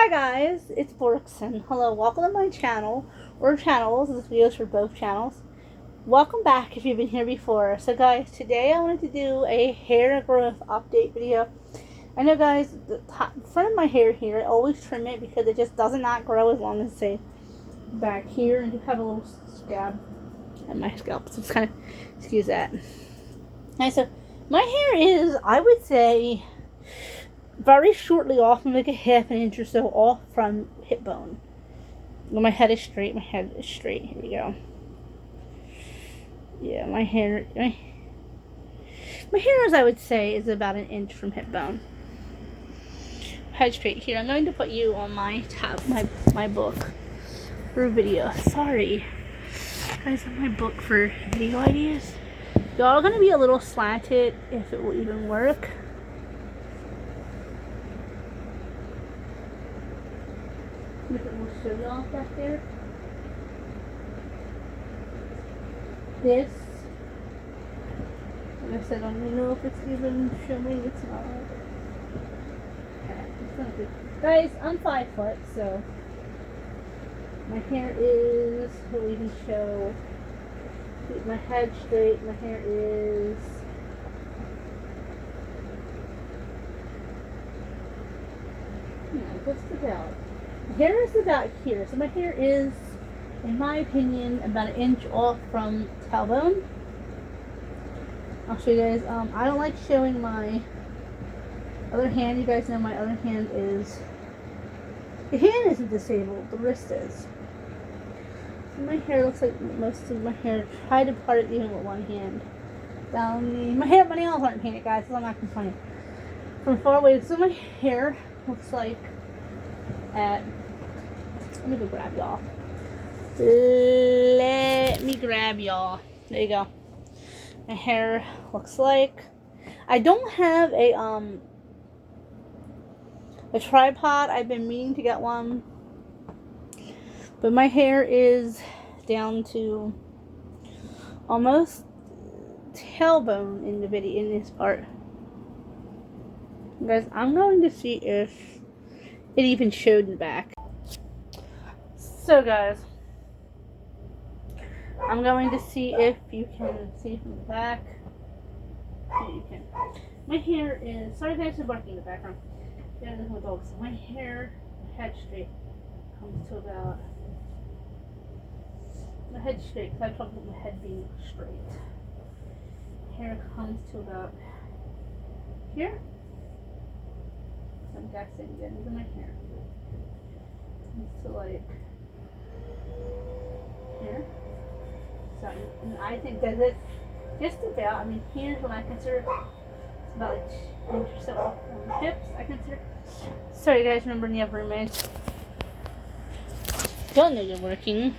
Hi guys, it's Brooks and hello, welcome to my channel, or channels. This video is for both channels. Welcome back if you've been here before. So guys, today I wanted to do a hair growth update video. I know guys, the front of my hair here, I always trim it because it just does not grow as long as say back here, and you have a little scab at my scalp, so it's kind of, excuse that. Okay, so my hair is, I would say, very shortly off, like a half an inch or so off from hip bone. Well, my head is straight. Here we go. Yeah, my hair is, I would say, is about an inch from hip bone. Head straight here. I'm going to put you on my my book for video. Sorry, guys, on my book for video ideas. Y'all are gonna be a little slanted if it will even work. If it will show y'all back there. This, like I said, I don't even know if it's even showing. It's not. Okay, it's not good. Guys, I'm 5 foot, so my hair is, will even show. Keep my head straight. My hair is. Just about. My hair is about here, so my hair is, in my opinion, about an inch off from tailbone. I'll show you guys. I don't like showing my other hand. You guys know my other hand is. The hand isn't disabled. The wrist is. So my hair looks like most of my hair. Try to part it even with one hand. Down my nails aren't painted, guys, so I'm not complaining. From far away, so my hair looks like at. Let me go grab y'all. Let me grab y'all. There you go. My hair looks like. I don't have a tripod. I've been meaning to get one, but my hair is down to almost tailbone in the video in this part. Guys, I'm going to see if it even showed in the back. So guys, I'm going to see if you can see from the back. Yeah, you can. My hair is, sorry guys for barking in the background. Yeah, there's my dogs. My hair, head straight, comes to about, my head straight, because I talked about my head being straight. Hair comes to about here. I'm guessing the ends of my hair. Comes to like here. So, and I think that it just about, I mean, here's what I consider, it's about like an inch or so off from the hips, I consider. Sorry guys, remember you have roommates. Don't know you're working.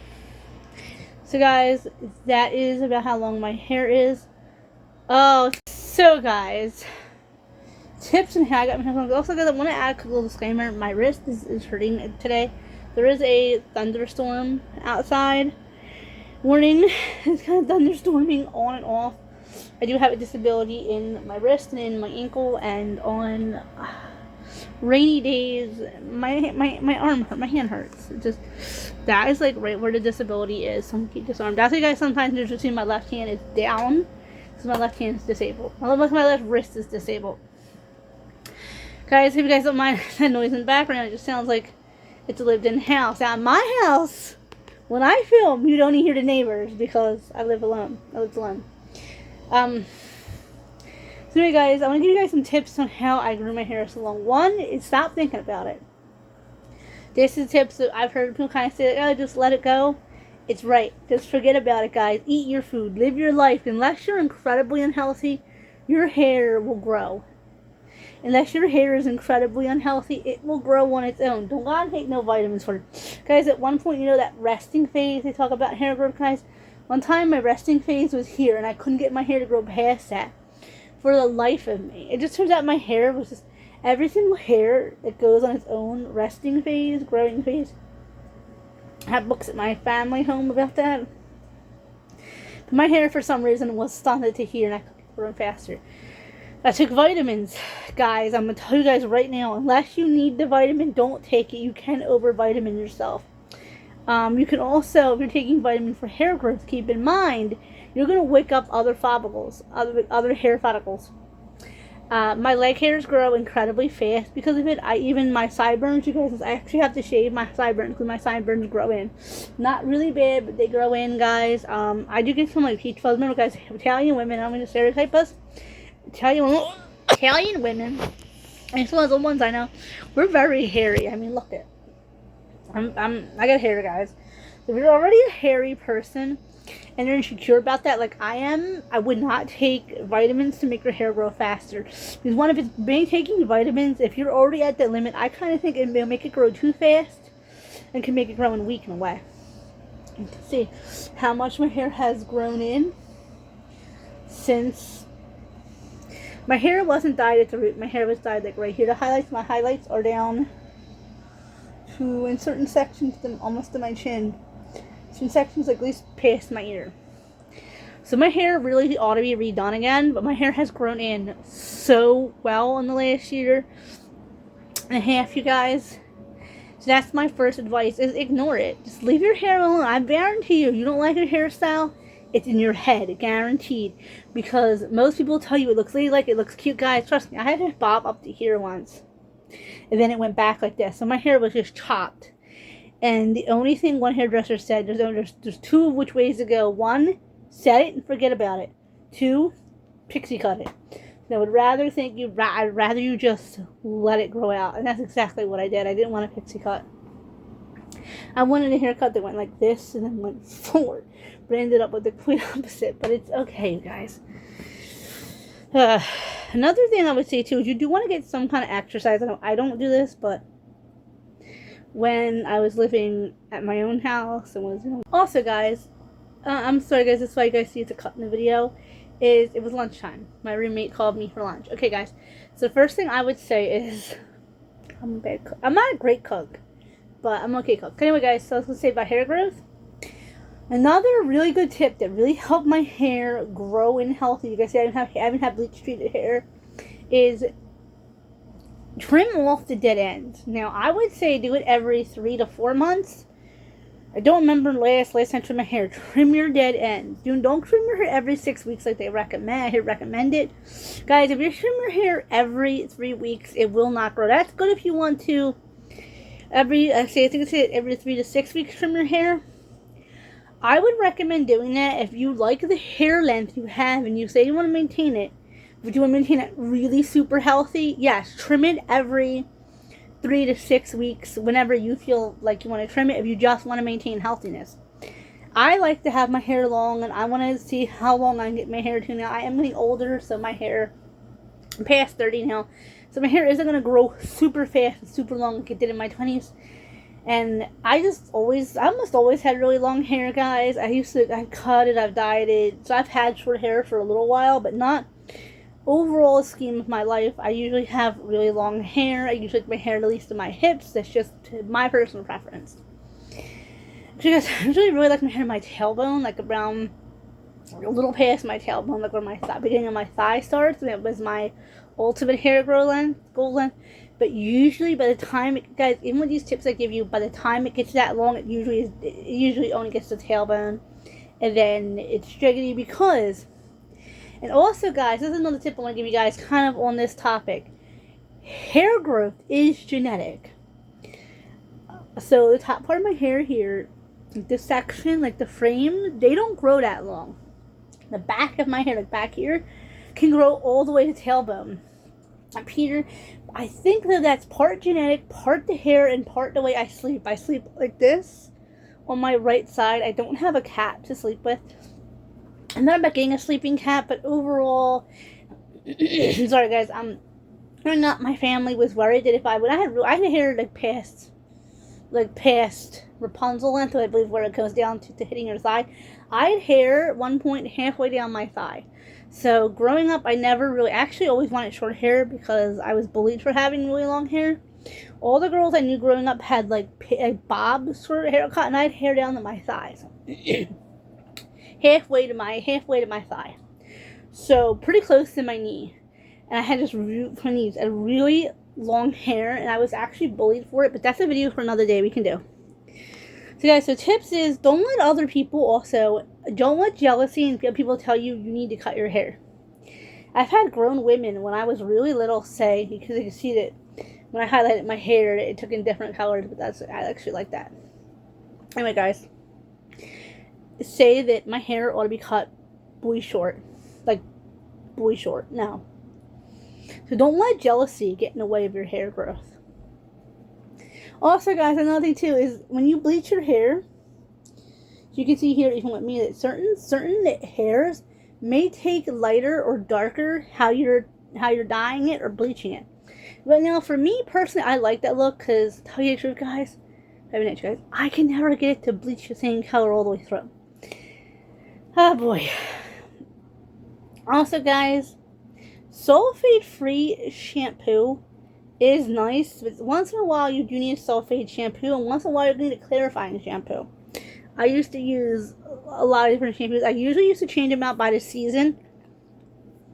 So guys, that is about how long my hair is. Oh, so guys, tips and how I got my hair long. Also guys, I want to add a little disclaimer. My wrist is hurting today. There is a thunderstorm outside. Warning, it's kind of thunderstorming on and off. I do have a disability in my wrist and in my ankle, and on rainy days, my arm hurts, my hand hurts. It just, that is like right where the disability is. So I'm keep disarmed. That's why guys, sometimes you see my left hand is down, because my left hand is disabled. My left wrist is disabled. Guys, if you guys don't mind that noise in the background, it just sounds like it's a lived-in house. Now, my house, when I film, you don't hear the neighbors because I live alone. So anyway, guys, I want to give you guys some tips on how I grew my hair so long. One is stop thinking about it. This is tips that I've heard people kind of say, oh, just let it go. It's right. Just forget about it, guys. Eat your food. Live your life. Unless you're incredibly unhealthy, your hair will grow. Unless your hair is incredibly unhealthy, it will grow on its own. Don't go and take no vitamins for it. Guys, at one point, you know that resting phase they talk about hair growth, guys? One time my resting phase was here, and I couldn't get my hair to grow past that for the life of me. It just turns out my hair was just, every single hair that goes on its own resting phase, growing phase. I have books at my family home about that. But my hair, for some reason, was stunted to here, and I could grow faster. I took vitamins. Guys, I'm going to tell you guys right now, unless you need the vitamin, don't take it. You can over-vitamin yourself. You can also, if you're taking vitamin for hair growth, keep in mind, you're going to wake up other follicles, other hair follicles. My leg hairs grow incredibly fast because of it. Even my sideburns, you guys, I actually have to shave my sideburns because my sideburns grow in. Not really bad, but they grow in, guys. I do get some like peach fuzz. Remember, guys, Italian women, I'm going to stereotype us. Italian women, and it's one of the ones I know, we're very hairy. I mean, look at, I got hair, guys. If you're already a hairy person and you're insecure about that, like I am, I would not take vitamins to make your hair grow faster. Because one, if it's been taking vitamins, if you're already at that limit, I kind of think it will make it grow too fast and can make it grow in weak in a way. You can see how much my hair has grown in since. My hair wasn't dyed at the root. My hair was dyed like right here. My highlights are down to, in certain sections, almost to my chin. Some sections like at least past my ear. So my hair really ought to be redone again, but my hair has grown in so well in the last year and a half, you guys. So that's my first advice, is ignore it. Just leave your hair alone. I guarantee you don't like your hairstyle, it's in your head, guaranteed. Because most people tell you it looks ladylike, it looks cute. Guys, trust me, I had a bob up to here once. And then it went back like this. So my hair was just chopped. And the only thing one hairdresser said, there's two of which ways to go. One, set it and forget about it. Two, pixie cut it. And I would rather I'd rather you just let it grow out. And that's exactly what I did. I didn't want a pixie cut. I wanted a haircut that went like this and then went forward. But I ended up with the complete opposite. But it's okay, you guys. Another thing I would say too is you do want to get some kind of exercise. I don't do this, but when I was living at my own house and was also, guys, I'm sorry guys, this is why you guys see it's a cut in the video, is it was lunchtime. My roommate called me for lunch. Okay guys, so the first thing I would say is I'm a bad cook. I'm not a great cook, but I'm okay cook. Anyway guys, so I was going to say about hair growth. Another really good tip that really helped my hair grow in healthy, you guys see I haven't had bleach treated hair, is trim off the dead ends. Now I would say do it every 3 to 4 months. I don't remember last time I trimmed my hair. Trim your dead ends. Don't trim your hair every 6 weeks like they recommend. I hear recommended. Guys, if you trim your hair every 3 weeks, it will not grow. That's good if you want to every 3 to 6 weeks trim your hair. I would recommend doing that if you like the hair length you have and you say you want to maintain it. If you want to maintain it really super healthy, yes, trim it every 3 to 6 weeks whenever you feel like you want to trim it if you just want to maintain healthiness. I like to have my hair long and I want to see how long I can get my hair to now. I am getting older, so my hair, I'm past 30 now, so my hair isn't going to grow super fast and super long like it did in my 20s. And I almost always had really long hair, guys. I've cut it, I've dyed it. So I've had short hair for a little while, but not overall scheme of my life. I usually have really long hair. I usually like my hair at least to my hips. That's just my personal preference. Actually, guys, I really like my hair to my tailbone, like around a little past my tailbone, like where my beginning of my thigh starts. And it was my ultimate hair goal length. But usually, by the time, guys, even with these tips I give you, by the time it gets that long, it usually only gets to the tailbone, and then it's jiggity because, and also, guys, this is another tip I want to give you guys, kind of on this topic. Hair growth is genetic. So the top part of my hair here, this section, like the frame, they don't grow that long. The back of my hair, like back here, can grow all the way to tailbone. Up here, I think that that's part genetic, part the hair, and part the way I sleep. I sleep like this on my right side. I don't have a cap to sleep with. I'm not about getting a sleeping cap, but overall, sorry guys, my family was worried that I had hair like past Rapunzel length, I believe, where it goes down to hitting your thigh. I had hair at one point halfway down my thigh. So growing up, I always wanted short hair because I was bullied for having really long hair. All the girls I knew growing up had like a bob sort of haircut, and I had hair down to my thighs, halfway to my thigh, so pretty close to my knee. and I had just a really long hair, and I was actually bullied for it, but that's a video for another day we can do. So guys, so tips is, don't let jealousy and people tell you need to cut your hair. I've had grown women when I was really little say, because you can see that when I highlighted my hair, it took in different colors, but I actually like that. Anyway, guys, say that my hair ought to be cut boy short. Like, boy short. No. So don't let jealousy get in the way of your hair growth. Also, guys, another thing too is when you bleach your hair, you can see here, even with me, that certain hairs may take lighter or darker how you're dyeing it or bleaching it. But now, for me personally, I like that look because, tell you the truth, guys, I can never get it to bleach the same color all the way through. Oh boy. Also, guys, sulfate-free shampoo is nice, but once in a while you do need a sulfate shampoo, and once in a while you need a clarifying shampoo. I used to use a lot of different shampoos. I usually used to change them out by the season,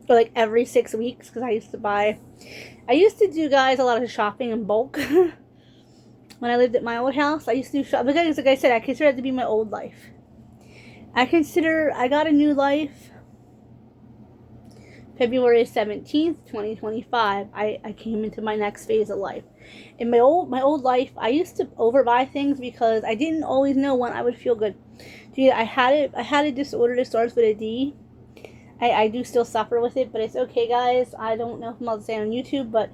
or like every 6 weeks, because I used to do, guys, a lot of shopping in bulk. When I lived at my old house, I used to do shopping, because like I said, I consider it to be my old life. I got a new life February 17th, 2025. I came into my next phase of life. In my old life, I used to overbuy things because I didn't always know when I would feel good. Dude, I had a disorder that starts with a D. I do still suffer with it, but it's okay, guys. I don't know if I'm allowed to say it on YouTube, but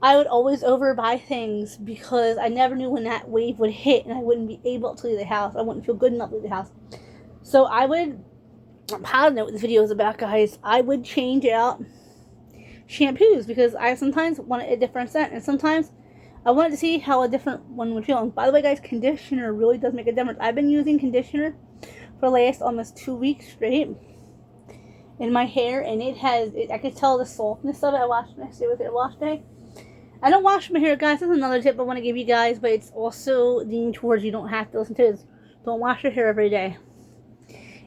I would always overbuy things because I never knew when that wave would hit, and I wouldn't be able to leave the house. I wouldn't feel good enough to leave the house. So I don't know what this video is about, guys. I would change out shampoos because I sometimes want a different scent, and sometimes I wanted to see how a different one would feel. And by the way, guys, conditioner really does make a difference. I've been using conditioner for the last almost 2 weeks straight in my hair, and I could tell the softness of it. I washed yesterday with it a wash day. I don't wash my hair, guys. That's another tip I want to give you guys, but it's also leaning towards you don't have to listen to it. Don't wash your hair every day.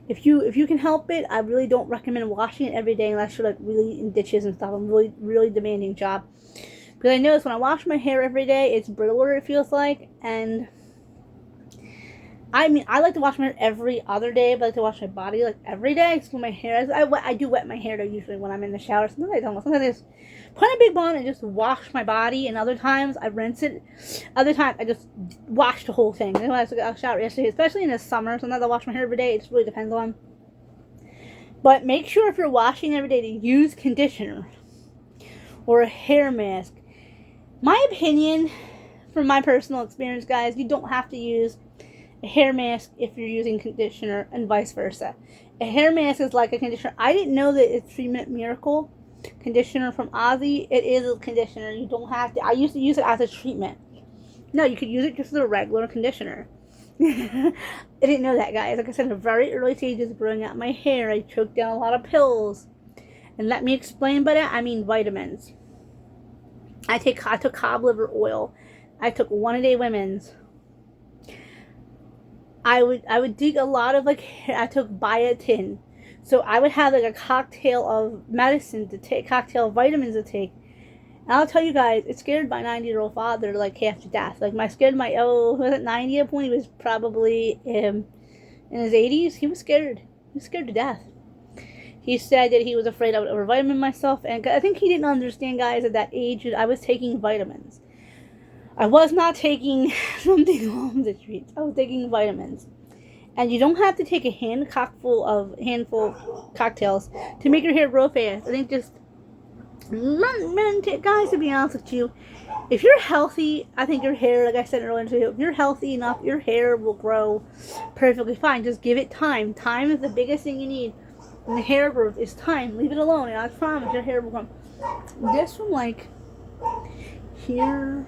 If you can help it, I really don't recommend washing it every day unless you're like really in ditches and stuff. I'm really demanding job. Because I notice when I wash my hair every day, it's brittler, it feels like. And I mean, I like to wash my hair every other day, but I like to wash my body like every day. So my hair, I do wet my hair though usually when I'm in the shower. Sometimes I don't. Sometimes I just put in a big bun and just wash my body. And other times I rinse it. Other times I just wash the whole thing. And when I took a shower yesterday, especially in the summer, sometimes I wash my hair every day. It just really depends on. But make sure if you're washing every day to use conditioner or a hair mask. My opinion, from my personal experience, guys, you don't have to use a hair mask if you're using conditioner, and vice versa. A hair mask is like a conditioner. I didn't know that it's 3 Minute Miracle conditioner from Ozzy. It is a conditioner. You don't have to. I used to use it as a treatment. No, you could use it just as a regular conditioner. I didn't know that, guys. Like I said, in the very early stages of growing out my hair, I choked down a lot of pills. And let me explain by that, I mean vitamins. I took cod liver oil. I took 1-a-day women's. I would dig a lot of I took biotin. So I would have like a cocktail of medicine to take, cocktail of vitamins to take. And I'll tell you guys, it scared my 90-year-old father like half to death. Like was it 90 at a point? He was probably in his 80s. He was scared. He was scared to death. He said that he was afraid I would overvitamin myself, and I think he didn't understand, guys, at that age that I was taking vitamins. I was not taking something on the streets. I was taking vitamins. And you don't have to take a handful of cocktails to make your hair grow fast. I think just, guys, to be honest with you, if you're healthy, I think your hair, like I said earlier, if you're healthy enough, your hair will grow perfectly fine. Just give it time. Time is the biggest thing you need. And the hair growth is time. Leave it alone, and I promise your hair will grow. This from like here.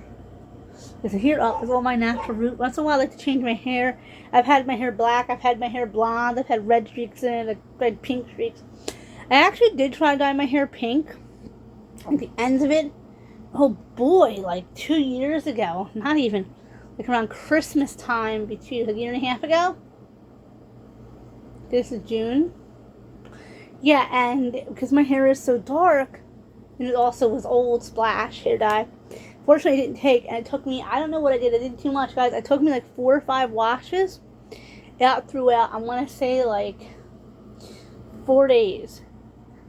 It's here up. It's all my natural root. Once in a while, I like to change my hair. I've had my hair black. I've had my hair blonde. I've had red streaks in it, like red pink streaks. I actually did try to dye my hair pink. At the ends of it, oh boy, like 2 years ago. Not even. Like around Christmas time, like a year and a half ago. This is June. Yeah, and because my hair is so dark, And it also was old Splash hair dye. Fortunately, it didn't take, and it took me, I don't know what I did. I did too much, guys. It took me like 4 or 5 washes out throughout, I want to say like 4 days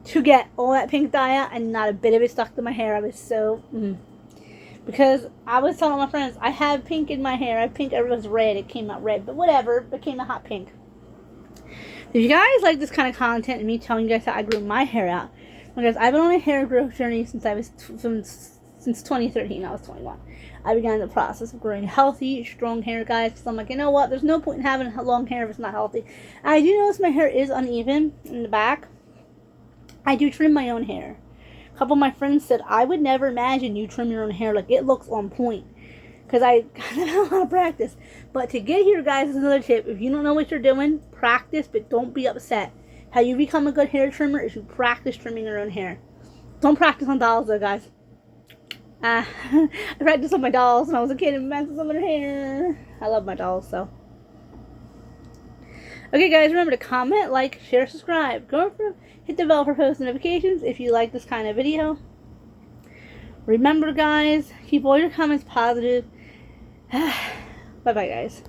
to get all that pink dye out, and not a bit of it stuck to my hair. I was so, because I was telling my friends, I have pink in my hair. I have pink, it was red. It came out red, but whatever. It became a hot pink. If you guys like this kind of content and me telling you guys how I grew my hair out, because I've been on a hair growth journey since I was since 2013. I was 21. I began the process of growing healthy, strong hair, guys. Because I'm like, you know what? There's no point in having long hair if it's not healthy. I do notice my hair is uneven in the back. I do trim my own hair. A couple of my friends said, I would never imagine you trim your own hair. Like, it looks on point. Because I have a lot of practice. But to get here, guys, is another tip. If you don't know what you're doing, practice, but don't be upset. How you become a good hair trimmer is you practice trimming your own hair. Don't practice on dolls, though, guys. I practiced on my dolls when I was a kid and messed with some of their hair. I love my dolls, so. Okay, guys, remember to comment, like, share, subscribe. Hit the bell for post notifications if you like this kind of video. Remember, guys, keep all your comments positive. Bye-bye, guys.